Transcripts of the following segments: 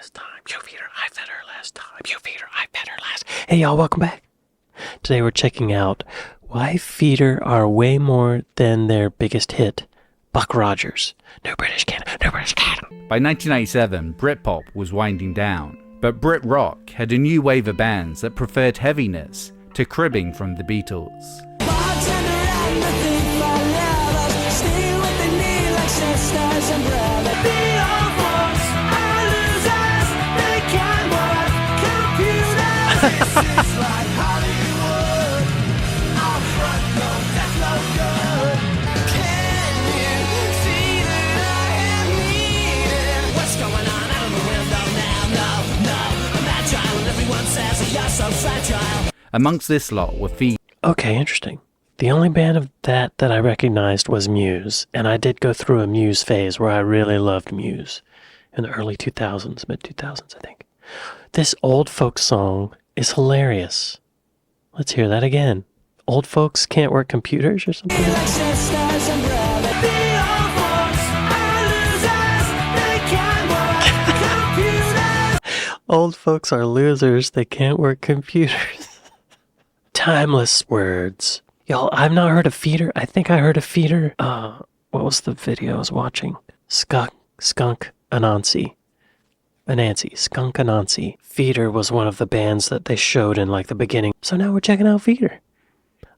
last time. You feed her, I fed her last time. You feed her, I fed her last. Hey y'all, welcome back. Today we're checking out why Feeder are way more than their biggest hit, Buck Rogers. New British Canon, New British Canon. By 1997, Britpop was winding down, but Brit rock had a new wave of bands that preferred heaviness to cribbing from the Beatles. Amongst this lot were Feeder. Okay, interesting. The only band of that I recognized was Muse, and I did go through a Muse phase where I really loved Muse in the early 2000s, mid-2000s, I think. This old folk song is hilarious. Let's hear that again. Old folks can't work computers or something? Old folks are losers, they can't work computers. Timeless words. Y'all, I've not heard of Feeder. I think I heard of Feeder. What was the video I was watching? Skunk Anansi. Skunk Anansi. Feeder was one of the bands that they showed in like the beginning. So now we're checking out Feeder.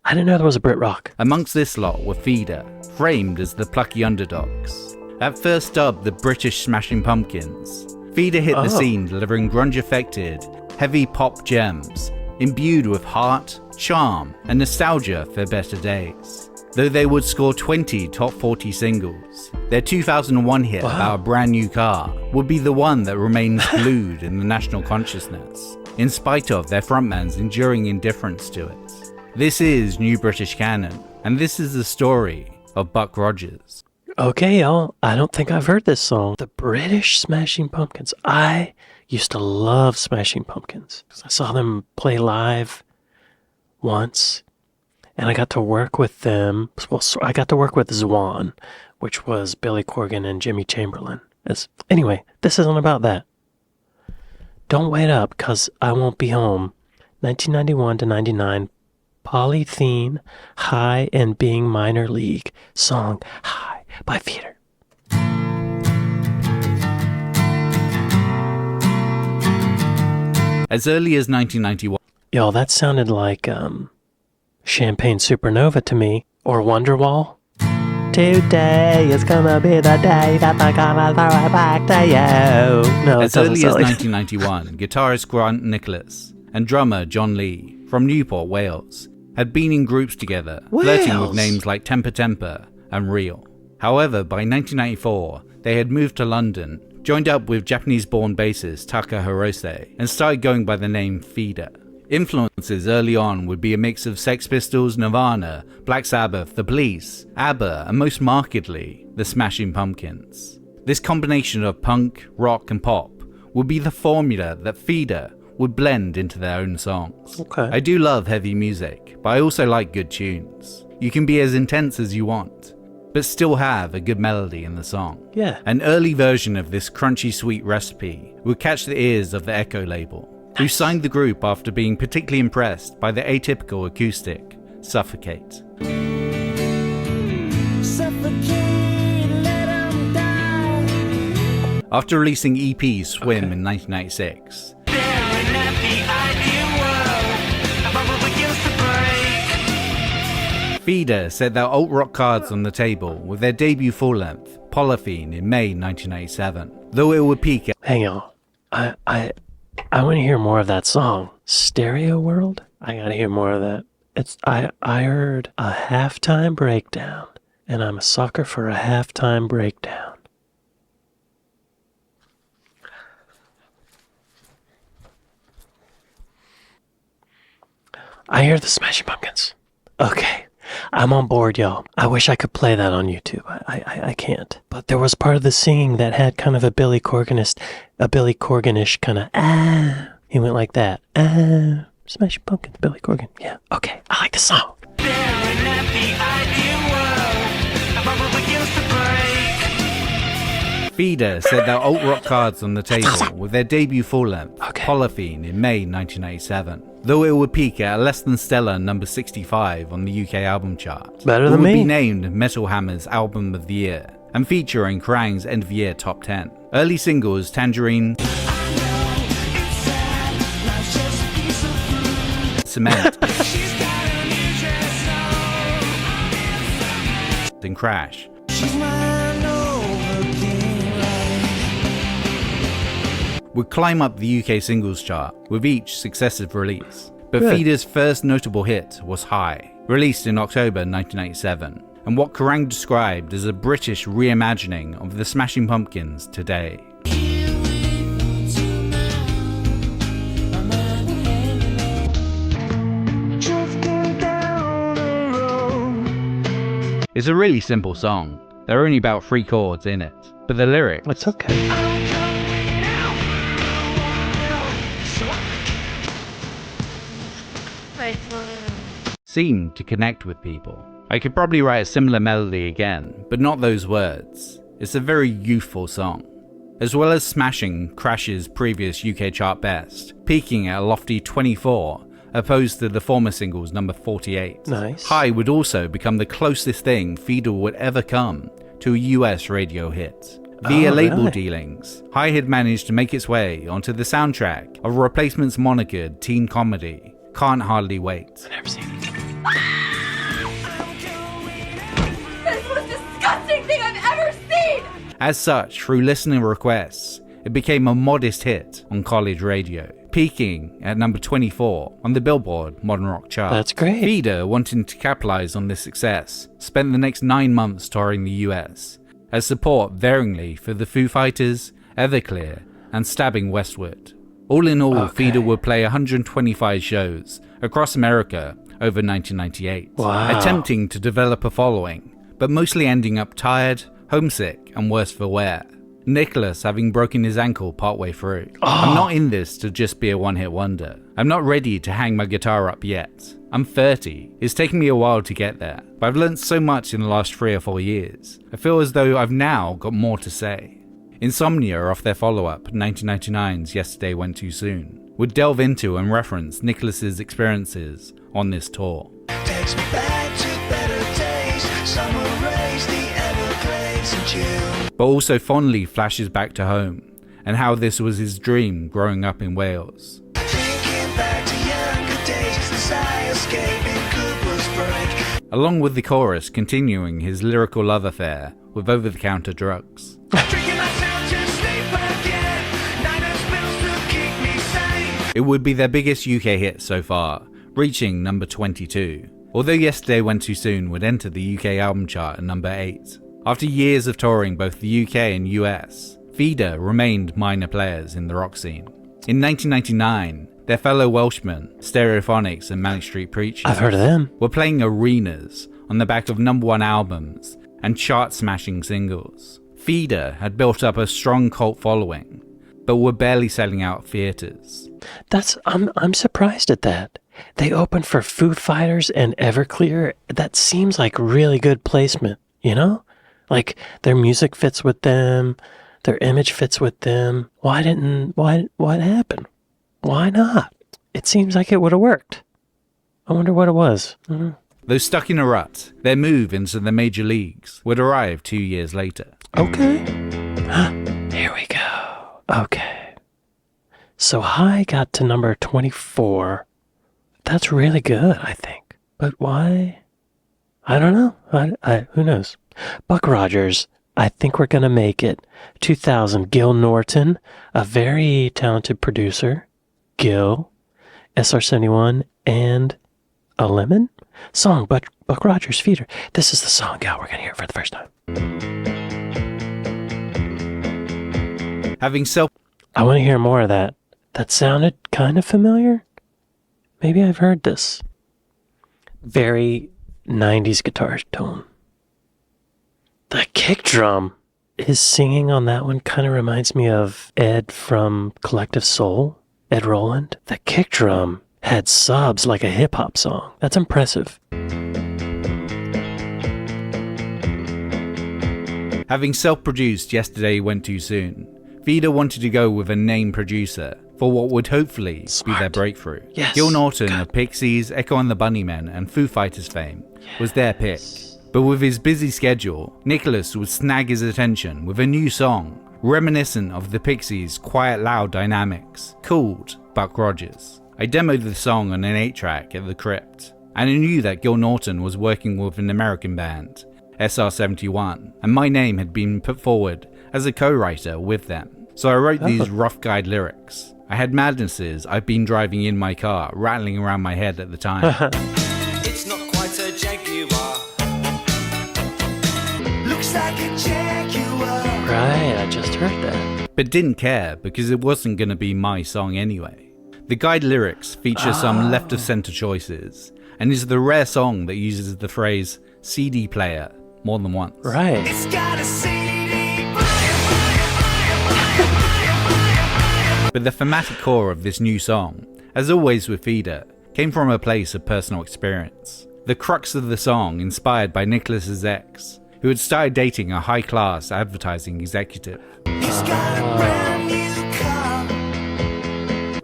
I didn't know there was a Brit rock. Amongst this lot were Feeder, framed as the plucky underdogs. At first dubbed the British Smashing Pumpkins, Feeder hit the scene delivering grunge-affected, heavy pop gems, imbued with heart, charm, and nostalgia for better days. Though they would score 20 top 40 singles, their 2001 hit About a Brand New Car would be the one that remains glued in the national consciousness, in spite of their frontman's enduring indifference to it. This is New British Canon, and this is the story of Buck Rogers. Okay, y'all, I don't think I've heard this song. The British Smashing Pumpkins. I used to love Smashing Pumpkins. I saw them play live once, and I got to work with them. Well, I got to work with Zwan, which was Billy Corgan and Jimmy Chamberlain. Anyway, this isn't about that. Don't Wait Up, 'Cause I Won't Be Home. 1991 to 99. Polythene, High and Being Minor League. Song, High, by Feeder. As early as 1991... Yo, that sounded like Champagne Supernova to me. Or Wonderwall. Today is gonna be the day that I'm gonna throw it back to you. No, as early as 1991, guitarist Grant Nicholas and drummer John Lee from Newport, Wales, had been in groups together, flirting with names like Temper Temper and Real. However, by 1994, they had moved to London, joined up with Japanese-born bassist Taka Hirose, and started going by the name Feeder. Influences early on would be a mix of Sex Pistols, Nirvana, Black Sabbath, The Police, ABBA, and most markedly, the Smashing Pumpkins. This combination of punk, rock, and pop would be the formula that Feeder would blend into their own songs. Okay. I do love heavy music, but I also like good tunes. You can be as intense as you want, but still have a good melody in the song. Yeah. An early version of this crunchy sweet recipe would catch the ears of the Echo label, who signed the group after being particularly impressed by the atypical acoustic, Suffocate. After releasing EP Swim in 1996, Feeder set their alt-rock cards on the table with their debut full-length, Polythene, in May 1997, though it would peak at... Hang on. I want to hear more of that song. Stereo World? I gotta hear more of that. I heard a halftime breakdown, and I'm a sucker for a halftime breakdown. I hear the Smashing Pumpkins. Okay. I'm on board, y'all. I wish I could play that on YouTube. I can't. But there was part of the singing that had kind of a Billy Corganish kind of, He went like that. Smashing Pumpkins, Billy Corgan. Yeah. Okay. I like the song. Feeder set their alt-rock cards on the table with their debut full-length, Polythene, in May 1997. Though it would peak at a less than stellar number 65 on the UK album chart. Better than it would me. be named Metal Hammer's Album of the Year and feature in Kerrang's End of Year Top 10. Early singles Tangerine, Cement, and Crash would climb up the UK singles chart with each successive release. But Feeder's first notable hit was High, released in October 1987, and what Kerrang described as a British reimagining of the Smashing Pumpkins today. It's a really simple song. There are only about 3 chords in it, but the lyrics... It's okay. seem to connect with people. I could probably write a similar melody again, but not those words. It's a very youthful song. As well as smashing Crash's previous UK chart best, peaking at a lofty 24, opposed to the former single's number 48. Nice. High would also become the closest thing Feeder would ever come to a US radio hit. Via label dealings, High had managed to make its way onto the soundtrack of Replacement's monikered teen comedy, Can't Hardly Wait. I've never seen it. That's the most disgusting thing I've ever seen! As such, through listener requests, it became a modest hit on college radio, peaking at number 24 on the Billboard Modern Rock chart. That's great. Feeder, wanting to capitalize on this success, spent the next 9 months touring the US, as support varyingly for the Foo Fighters, Everclear, and Stabbing Westward. All in all, Feeder would play 125 shows across America over 1998, attempting to develop a following, but mostly ending up tired, homesick, and worse for wear. Nicholas having broken his ankle partway through. I'm not in this to just be a one-hit wonder. I'm not ready to hang my guitar up yet. I'm 30. It's taken me a while to get there, but I've learned so much in the last 3 or 4 years. I feel as though I've now got more to say. Insomnia, off their follow-up, 1999's Yesterday Went Too Soon, would delve into and reference Nicholas's experiences on this tour. Takes me back to better days, summer rays, the Everglades and June. But also fondly flashes back to home, and how this was his dream growing up in Wales. Thinking back to younger days, desire escaping Cooper's break. Along with the chorus continuing his lyrical love affair with over-the-counter drugs. Drinking myself to sleep again, 9 pills to keep me sane. It would be their biggest UK hit so far, reaching number 22. Although Yesterday Went Too Soon would enter the UK album chart at number 8. After years of touring both the UK and US, Feeder remained minor players in the rock scene. In 1999, their fellow Welshmen, Stereophonics and Manic Street Preachers, I've heard of them, were playing arenas on the back of #1 albums and chart-smashing singles. Feeder had built up a strong cult following, but were barely selling out theaters. I'm surprised at that. They opened for Foo Fighters and Everclear. That seems like really good placement, you know? Like their music fits with them, their image fits with them. What happened? Why not? It seems like it would have worked. I wonder what it was. Though stuck in a rut, their move into the major leagues would arrive 2 years later. Okay. Here we go. Okay. So High got to number 24. That's really good, I think. But why? I don't know. Who knows? Buck Rogers, I think we're going to make it. 2000, Gil Norton, a very talented producer. Gil, SR71, and a lemon? Song, Buck Rogers, Feeder. This is the song, Gal. We're going to hear it for the first time. I want to hear more of that. That sounded kind of familiar. Maybe I've heard this. Very 90s guitar tone. The kick drum. His singing on that one kind of reminds me of Ed from Collective Soul, Ed Roland. The kick drum had subs like a hip-hop song. That's impressive. Having self-produced Yesterday Went Too Soon, Feeder wanted to go with a name producer for what would hopefully be their breakthrough. Yes. Gil Norton of Pixies, Echo and the Bunnymen, and Foo Fighters fame was their pick. But with his busy schedule, Nicholas would snag his attention with a new song, reminiscent of the Pixies' quiet loud dynamics, called Buck Rogers. I demoed the song on an 8-track at the Crypt, and I knew that Gil Norton was working with an American band, SR-71, and my name had been put forward as a co-writer with them. So I wrote these rough guide lyrics. I had madnesses I've been driving in my car, rattling around my head at the time. It's not quite a Jaguar. Looks like a Jaguar. Right, I just heard that. But didn't care because it wasn't going to be my song anyway. The guide lyrics feature some left-of-center choices, and is the rare song that uses the phrase CD player more than once. Right. It's got a CD. But the thematic core of this new song, as always with Feeder, came from a place of personal experience. The crux of the song inspired by Nicholas's ex, who had started dating a high-class advertising executive. He's got a brand new car.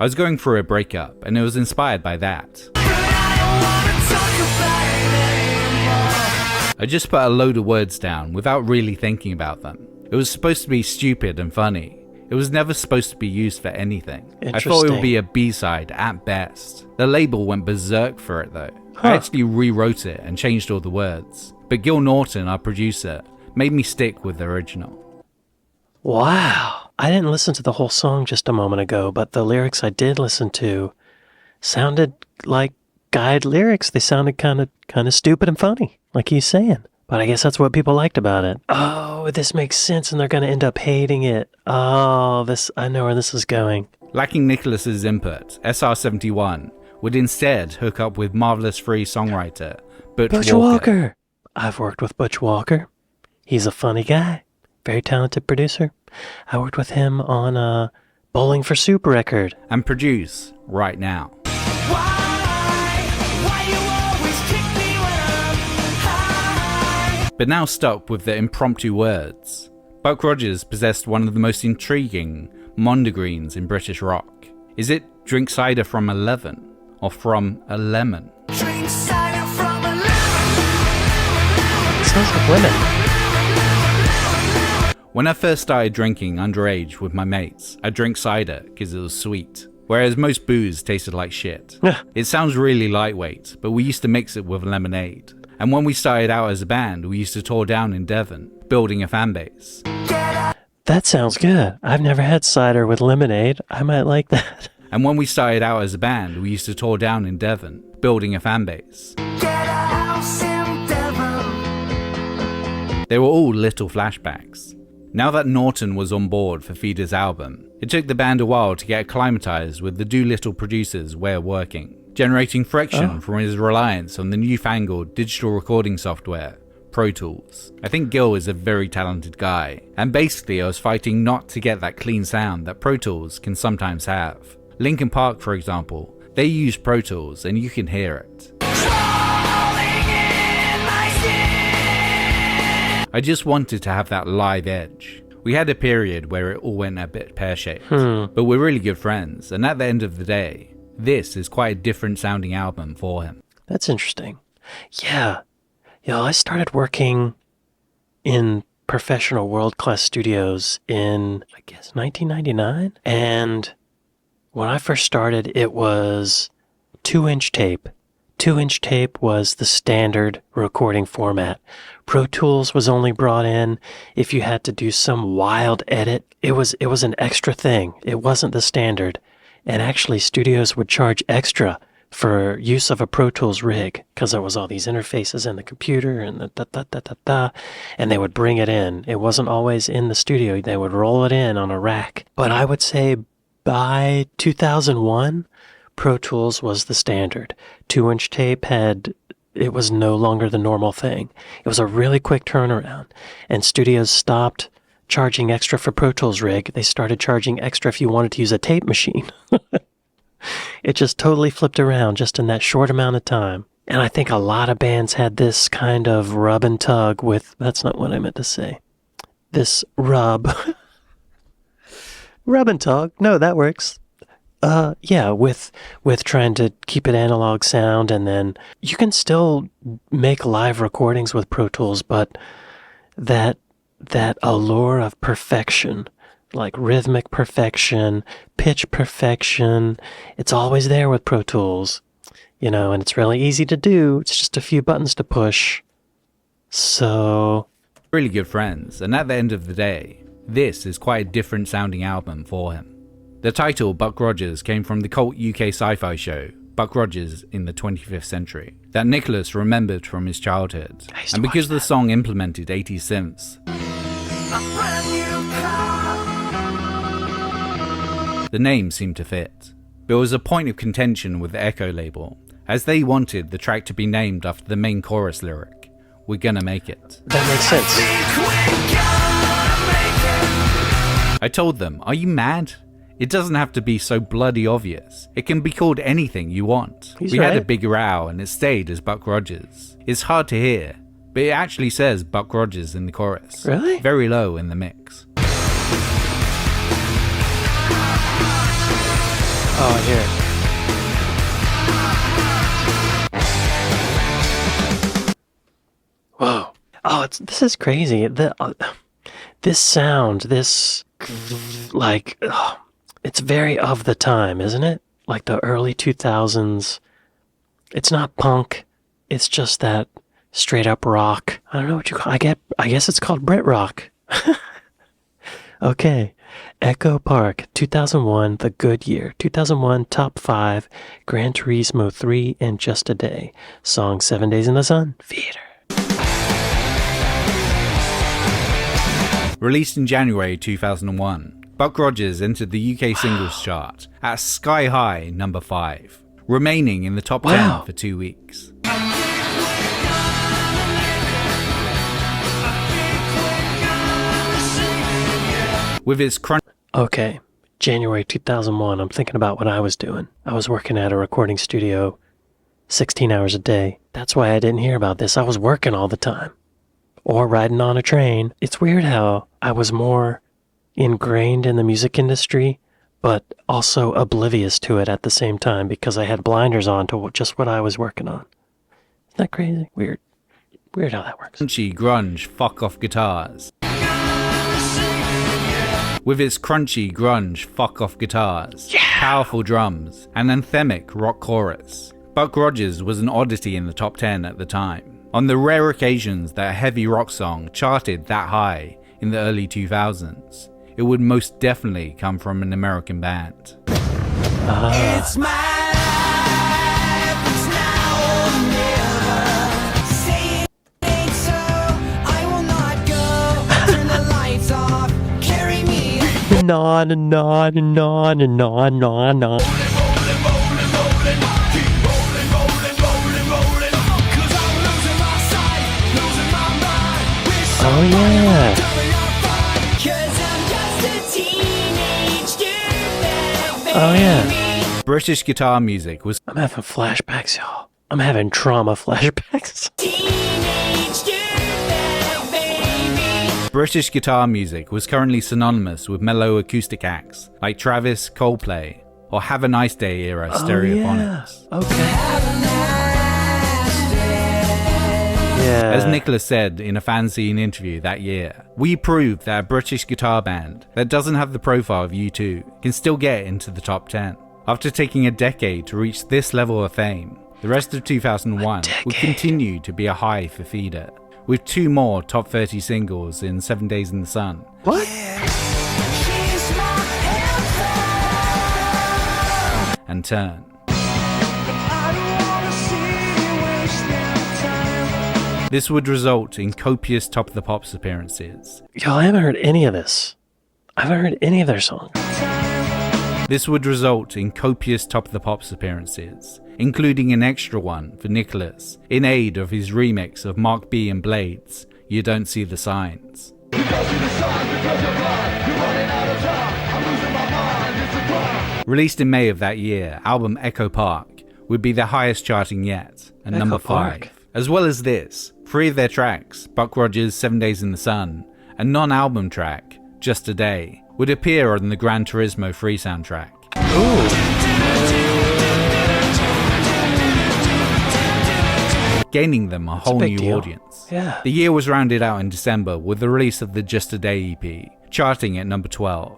I was going through a breakup, and it was inspired by that. But I don't wanna talk about it anymore. I just put a load of words down without really thinking about them. It was supposed to be stupid and funny. It was never supposed to be used for anything. I thought it would be a B-side at best. The label went berserk for it though. I actually rewrote it and changed all the words. But Gil Norton, our producer, made me stick with the original. Wow. I didn't listen to the whole song just a moment ago, but the lyrics I did listen to sounded like guide lyrics. They sounded kind of stupid and funny, like he's saying. But I guess that's what people liked about it. Oh, this makes sense, and they're going to end up hating it. Oh, I know where this is going. Lacking Nicholas's input, SR-71 would instead hook up with Marvelous Free songwriter Butch Walker. I've worked with Butch Walker. He's a funny guy. Very talented producer. I worked with him on a Bowling for Soup record. And produce right now. Why you always kick me when I'm high? But now stuck with the impromptu words. Buck Rogers possessed one of the most intriguing mondegreens in British rock. Is it drink cider from 11 or from a lemon? Drink cider from a lemon. It sounds like women. When I first started drinking underage with my mates, I drank cider because it was sweet, whereas most booze tasted like shit. It sounds really lightweight, but we used to mix it with lemonade. And when we started out as a band, we used to tour down in Devon, building a fan base. That sounds good. I've never had cider with lemonade. I might like that. And when we started out as a band, we used to tour down in Devon, building a fan base. Get a house in Devon. They were all little flashbacks. Now that Norton was on board for Feeder's album, it took the band a while to get acclimatized with the Doolittle producer's way of working, generating friction from his reliance on the newfangled digital recording software, Pro Tools. I think Gil is a very talented guy, and basically I was fighting not to get that clean sound that Pro Tools can sometimes have. Linkin Park, for example, they use Pro Tools and you can hear it. I just wanted to have that live edge. We had a period where it all went a bit pear-shaped, but we're really good friends, and at the end of the day, this is quite a different sounding album for him. That's interesting. Yeah. I started working in professional world-class studios in, I guess, 1999. And when I first started, it was 2-inch tape. 2-inch tape was the standard recording format. Pro Tools was only brought in if you had to do some wild edit. It was an extra thing. It wasn't the standard. And actually, studios would charge extra for use of a Pro Tools rig because there was all these interfaces in the computer and and they would bring it in. It wasn't always in the studio. They would roll it in on a rack. But I would say by 2001, Pro Tools was the standard. 2-inch tape it was no longer the normal thing. It was a really quick turnaround, and studios stopped charging extra for Pro Tools rig. They started charging extra if you wanted to use a tape machine. It just totally flipped around just in that short amount of time. And I think a lot of bands had this kind of rub and tug with, that's not what I meant to say. this rub. Rub and tug. No, that works. Yeah, with trying to keep it analog sound, and then you can still make live recordings with Pro Tools, but that allure of perfection, like rhythmic perfection, pitch perfection, it's always there with Pro Tools, and it's really easy to do. It's just a few buttons to push. So, really good friends, and at the end of the day, this is quite a different sounding album for him. The title, Buck Rogers, came from the cult UK sci-fi show, Buck Rogers in the 25th Century, that Nicholas remembered from his childhood. And because the song implemented 80s synths, the name seemed to fit. There was a point of contention with the Echo label, as they wanted the track to be named after the main chorus lyric, "We're gonna make it." That makes sense. I told them, are you mad? It doesn't have to be so bloody obvious. It can be called anything you want. We had a big row and it stayed as Buck Rogers. It's hard to hear, but it actually says Buck Rogers in the chorus. Really? Very low in the mix. Oh, I hear it. Whoa. Oh, this is crazy. This sound, it's very of the time, isn't it? Like the early 2000s. It's not punk. It's just that straight up rock. I don't know what you call it. I guess it's called Brit rock. Okay. Echo Park, 2001, The Good Year. 2001, Top 5, Gran Turismo 3, and Just a Day. Song 7 Days in the Sun, Theater. Released in January 2001, Buck Rogers entered the UK singles chart at sky-high number 5, remaining in the top 10 for 2 weeks. With its Okay, January 2001, I'm thinking about what I was doing. I was working at a recording studio 16 hours a day. That's why I didn't hear about this. I was working all the time. Or riding on a train. It's weird how I was more ingrained in the music industry, but also oblivious to it at the same time because I had blinders on to just what I was working on. Isn't that crazy? Weird how that works. Crunchy grunge fuck-off guitars. With its crunchy grunge fuck-off guitars, powerful drums, and anthemic rock chorus, Buck Rogers was an oddity in the top 10 at the time. On the rare occasions that a heavy rock song charted that high in the early 2000s, it would most definitely come from an American band. It's my life, it's now or never. Say it ain't so, I will not go. Turn the lights off, carry me. No. Oh yeah. Oh yeah. British guitar music was... I'm having flashbacks, y'all. I'm having trauma flashbacks. British guitar music was currently synonymous with mellow acoustic acts like Travis, Coldplay, or Have a Nice Day era stereophonics. Yeah. Okay. Yeah. As Nicholas said in a fanzine interview that year, we proved that a British guitar band that doesn't have the profile of U2 can still get into the top 10. After taking a decade to reach this level of fame, the rest of 2001 would continue to be a high for Feeder, with 2 more top 30 singles in 7 Days in the Sun. What? And Turn. This would result in copious Top of the Pops appearances. Y'all, I haven't heard any of this. I haven't heard any of their songs. This would result in copious Top of the Pops appearances, including an extra one for Nicholas, in aid of his remix of Mark B and Blades, You Don't See the Signs. Released in May of that year, album Echo Park would be their highest charting yet, and number 5. As well as this, 3 of their tracks, Buck Rogers' 7 Days in the Sun A non-album track, Just a Day, would appear on the Gran Turismo 3 soundtrack. Gaining them a whole new deal. audience. Yeah. The year was rounded out in December with the release of the Just a Day EP, charting at number 12.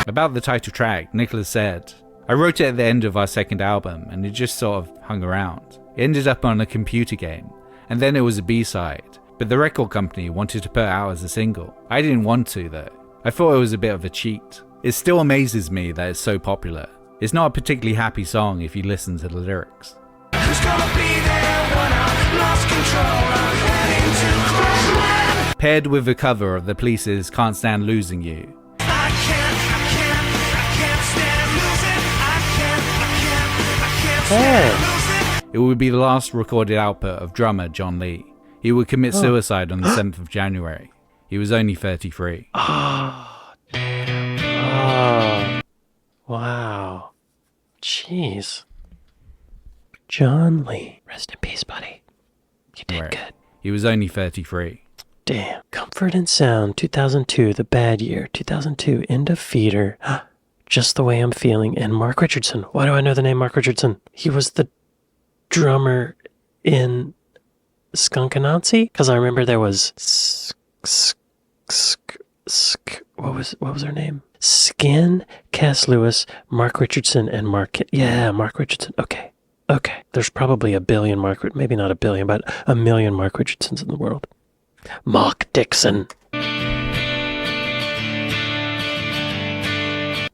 About the title track, Nicholas said, "I wrote it at the end of our second album and it just sort of hung around. It ended up on a computer game, and then it was a B-side, but the record company wanted to put it out as a single. I didn't want to though. I thought it was a bit of a cheat. It still amazes me that it's so popular. It's not a particularly happy song if you listen to the lyrics." Who's gonna be there when I lost control? I'm heading to Crossland. Paired with the cover of The Police's Can't Stand Losing You, I can't stand losing. I can't stand losing. it would be the last recorded output of drummer John Lee. He would commit suicide on the 7th of January. He was only 33. Oh, wow. Jeez. John Lee. Rest in peace, buddy. You did Right. good. He was only 33. Damn. Comfort and Sound, 2002, The Bad Year, 2002, End of Feeder, Just the Way I'm Feeling, and Mark Richardson. Why do I know the name Mark Richardson? He was the drummer in Skunk Anansi? Because I remember there was what was her name? Skin, Cass Lewis, Mark Richardson, and Mark Richardson. Okay. There's probably a billion maybe not a billion, but a million Mark Richardsons in the world. Mark Dixon.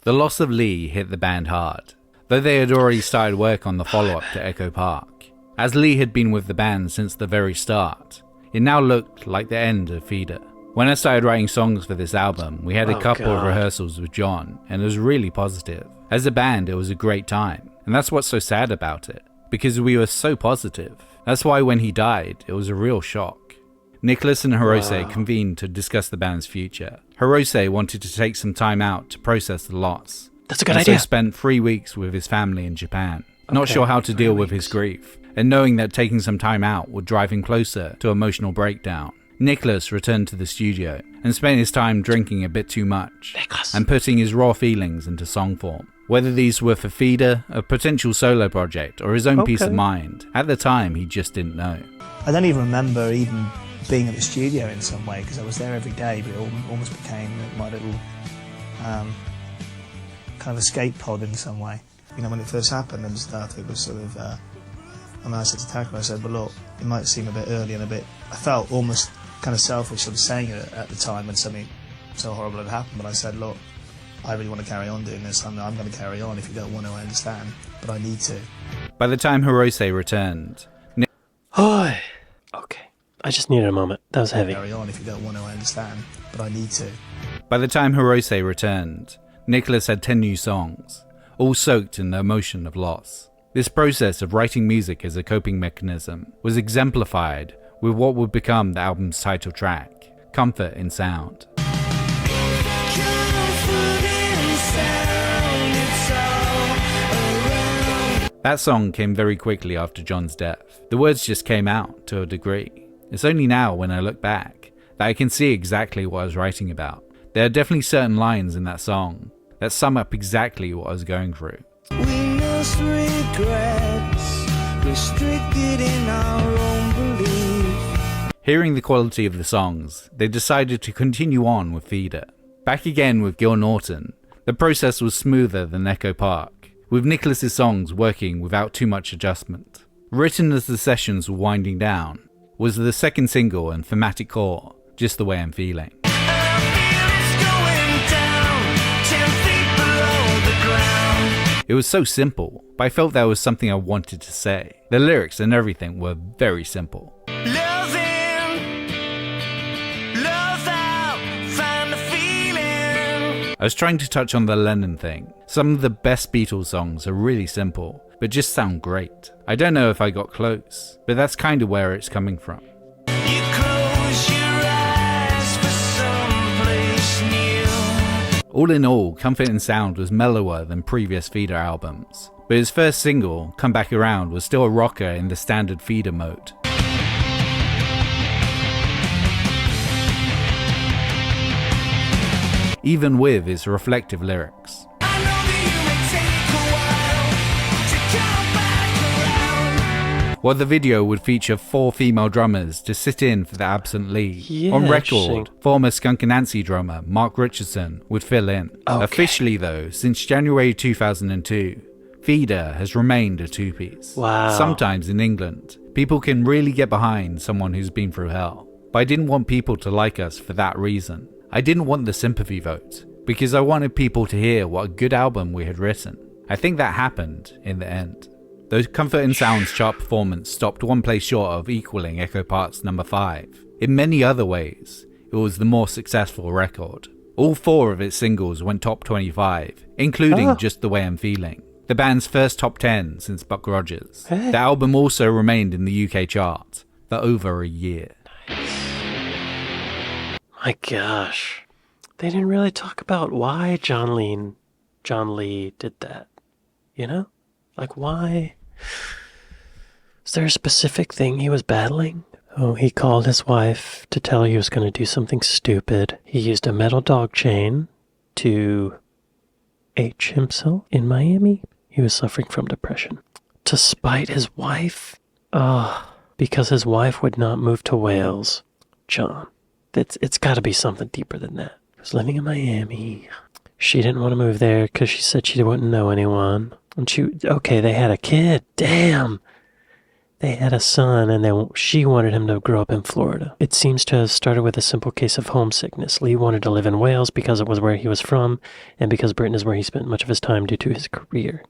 The loss of Lee hit the band hard, though they had already started work on the follow-up to Echo Park. As Lee had been with the band since the very start, it now looked like the end of Feeder. When I started writing songs for this album, we had a couple of rehearsals with John, and it was really positive. As a band, it was a great time, and that's what's so sad about it, because we were so positive. That's why when he died, it was a real shock. Nicholas and Hirose convened to discuss the band's future. Hirose wanted to take some time out to process the loss. That's a good and idea. So spent 3 weeks with his family in Japan, not sure how to deal with his grief, and knowing that taking some time out would drive him closer to emotional breakdown. Nicholas returned to the studio and spent his time drinking a bit too much and putting his raw feelings into song form. Whether these were for Feeder, a potential solo project, or his own peace of mind, at the time he just didn't know. I don't even remember even being at the studio in some way because I was there every day, but it almost became my little kind of escape pod in some way. You know, when it first happened and stuff, it was sort of, I said to Taco, I said, well look, it might seem a bit early and I felt almost kind of selfish sort of saying it at the time when something so horrible had happened, but I said, look, I really want to carry on doing this, I'm going to carry on. If you don't want to, I understand, but I need to. By the time Hirose returned, Okay. I just needed a moment. That was heavy. Carry on. If you don't want to, I understand, but I need to. By the time Hirose returned, Nicholas had 10 new songs, all soaked in the emotion of loss. This process of writing music as a coping mechanism was exemplified with what would become the album's title track, Comfort in Sound. That song came very quickly after John's death. The words just came out to a degree. It's only now, when I look back, that I can see exactly what I was writing about. There are definitely certain lines in that song that sum up exactly what I was going through. We must regrets, restricted in our own belief. Hearing the quality of the songs, they decided to continue on with Feeder. Back again with Gil Norton, the process was smoother than Echo Park, with Nicholas's songs working without too much adjustment. Written as the sessions were winding down, was the second single and thematic core, Just the Way I'm Feeling. It was so simple, but I felt there was something I wanted to say. The lyrics and everything were very simple. I was trying to touch on the Lennon thing. Some of the best Beatles songs are really simple, but just sound great. I don't know if I got close, but that's kind of where it's coming from. You close your eyes for someplace new. All in all, Comfort in Sound was mellower than previous Feeder albums, but his first single, Come Back Around, was still a rocker in the standard Feeder mode. even with its reflective lyrics. I know that you may take a while to come back around. While the video would feature 4 female drummers to sit in for the absent Lee. Yeah, On interesting. record, former Skunk Anansie drummer Mark Richardson would fill in. Okay. Officially though, since January 2002, Feeder has remained a two-piece. Wow. Sometimes in England, people can really get behind someone who's been through hell. But I didn't want people to like us for that reason. I didn't want the sympathy vote, because I wanted people to hear what a good album we had written. I think that happened in the end. Though Comfort and Sound's chart performance stopped one place short of equaling Echo Park's number 5, in many other ways, it was the more successful record. All 4 of its singles went top 25, including Just the Way I'm Feeling, the band's first top 10 since Buck Rogers. Hey. The album also remained in the UK chart for over a year. My gosh. They didn't really talk about why John Lee did that. You know? Like, why? Is there a specific thing he was battling? Oh, he called his wife to tell her he was going to do something stupid. He used a metal dog chain to H himself in Miami. He was suffering from depression. To spite his wife? Because his wife would not move to Wales. John, it's got to be something deeper than that. He was living in Miami. She didn't want to move there because she said she wouldn't know anyone. And they had a kid. Damn. They had a son, and she wanted him to grow up in Florida. It seems to have started with a simple case of homesickness. Lee wanted to live in Wales because it was where he was from, and because Britain is where he spent much of his time due to his career.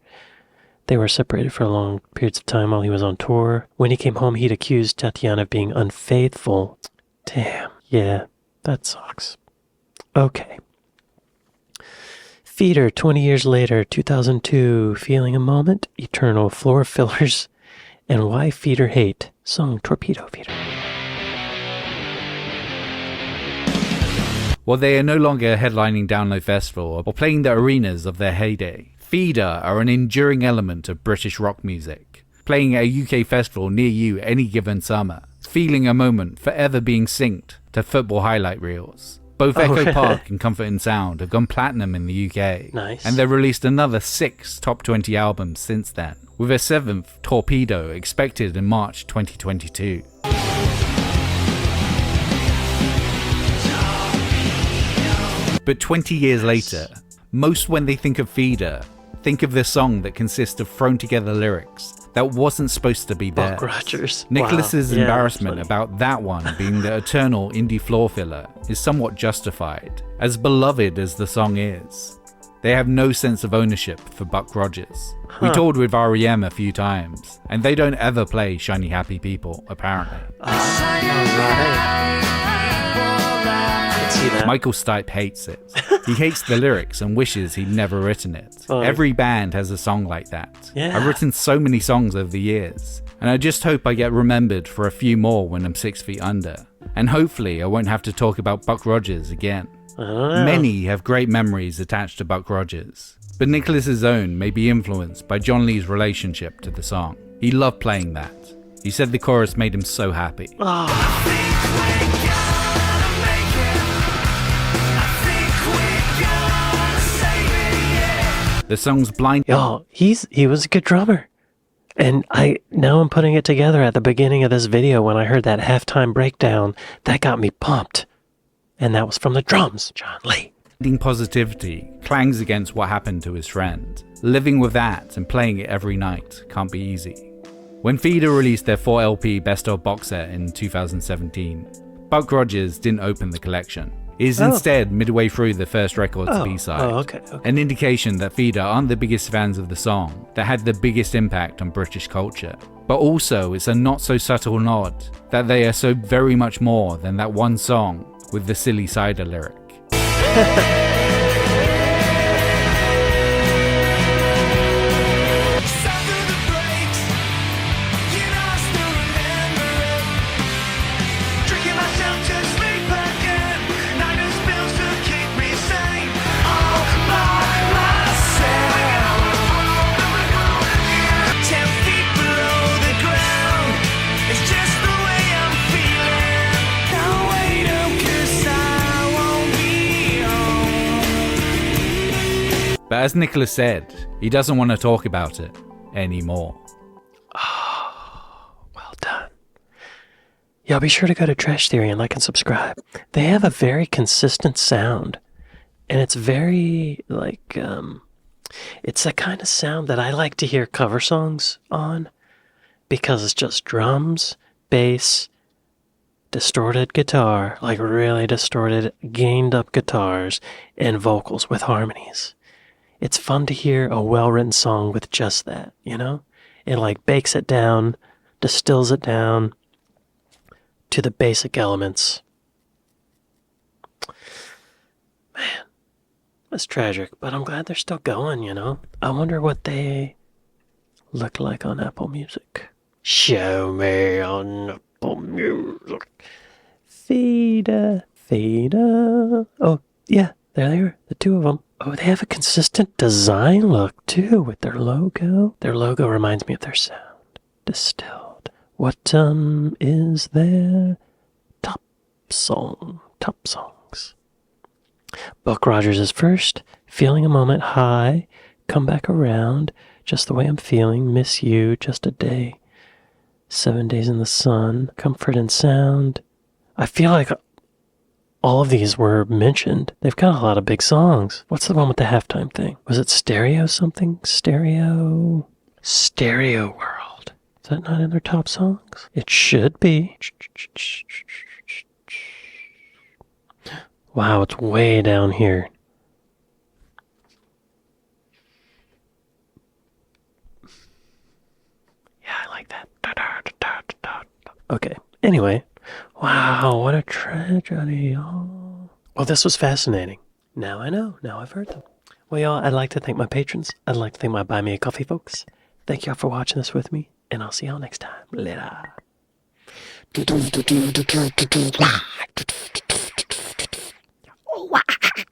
They were separated for long periods of time while he was on tour. When he came home, he'd accused Tatiana of being unfaithful. Damn. Yeah, that sucks. Okay. Feeder, 20 years later, 2002, Feeling a Moment, Eternal, Floor Fillers, and Why Feeder Hate, song Torpedo Feeder. While they are no longer headlining Download Festival or playing the arenas of their heyday, Feeder are an enduring element of British rock music, playing at a UK festival near you any given summer, Feeling a Moment forever being synced to football highlight reels. Both Echo really? Park and Comfort and Sound have gone platinum in the UK. Nice. And they've released another 6 top 20 albums since then, with a 7th, Torpedo, expected in March 2022. But 20 years later, most when they think of Feeder, think of this song that consists of thrown together lyrics that wasn't supposed to be there. Buck Rogers. Nicholas's Wow. Yeah, embarrassment that's funny. about that one being the eternal indie floor filler is somewhat justified, as beloved as the song is. They have no sense of ownership for Buck Rogers. We toured with REM a few times, and they don't ever play Shiny Happy People, apparently. I can see that. Michael Stipe hates it. He hates the lyrics and wishes he'd never written it. Funny. Every band has a song like that. Yeah. I've written so many songs over the years, and I just hope I get remembered for a few more when I'm 6 feet under. And hopefully I won't have to talk about Buck Rogers again. I don't know. Many have great memories attached to Buck Rogers, but Nicholas's own may be influenced by John Lee's relationship to the song. He loved playing that. He said the chorus made him so happy. The song's Blind. Yo, he was a good drummer. And now I'm putting it together at the beginning of this video when I heard that halftime breakdown. That got me pumped. And that was from the drums, John Lee. Finding positivity clangs against what happened to his friend. Living with that and playing it every night can't be easy. When Feeder released their 4 LP Best of box set in 2017, Buck Rogers didn't open the collection. It is instead midway through the first record's B-side. Okay. An indication that Feeder aren't the biggest fans of the song that had the biggest impact on British culture. But also it's a not so subtle nod that they are so very much more than that one song with the silly cider lyric. But as Nicholas said, he doesn't want to talk about it anymore. Well done. Y'all be sure to go to Trash Theory and like and subscribe. They have a very consistent sound. And it's very, like, it's the kind of sound that I like to hear cover songs on. Because it's just drums, bass, distorted guitar, like really distorted, gained up guitars, and vocals with harmonies. It's fun to hear a well-written song with just that, you know? It like bakes it down, distills it down to the basic elements. Man, that's tragic, but I'm glad they're still going, you know? I wonder what they look like on Apple Music. Show me on Apple Music. Fida. Oh, yeah, there they are, the two of them. Oh, they have a consistent design look, too, with their logo. Their logo reminds me of their sound. Distilled. What, is their top songs? Buck Rogers is first. Feeling a moment high. Come back around. Just the way I'm feeling. Miss you. Just a day. 7 days in the sun. Comfort and sound. I feel like all of these were mentioned. They've got a lot of big songs. What's the one with the halftime thing? Was it Stereo something? Stereo World. Is that not in their top songs? It should be. Wow, it's way down here. Yeah, I like that. Okay, anyway. Wow, what a tragedy. Oh. Well, this was fascinating. Now I know. Now I've heard them. Well, y'all, I'd like to thank my patrons. I'd like to thank my Buy Me a Coffee folks. Thank y'all for watching this with me, and I'll see y'all next time. Later.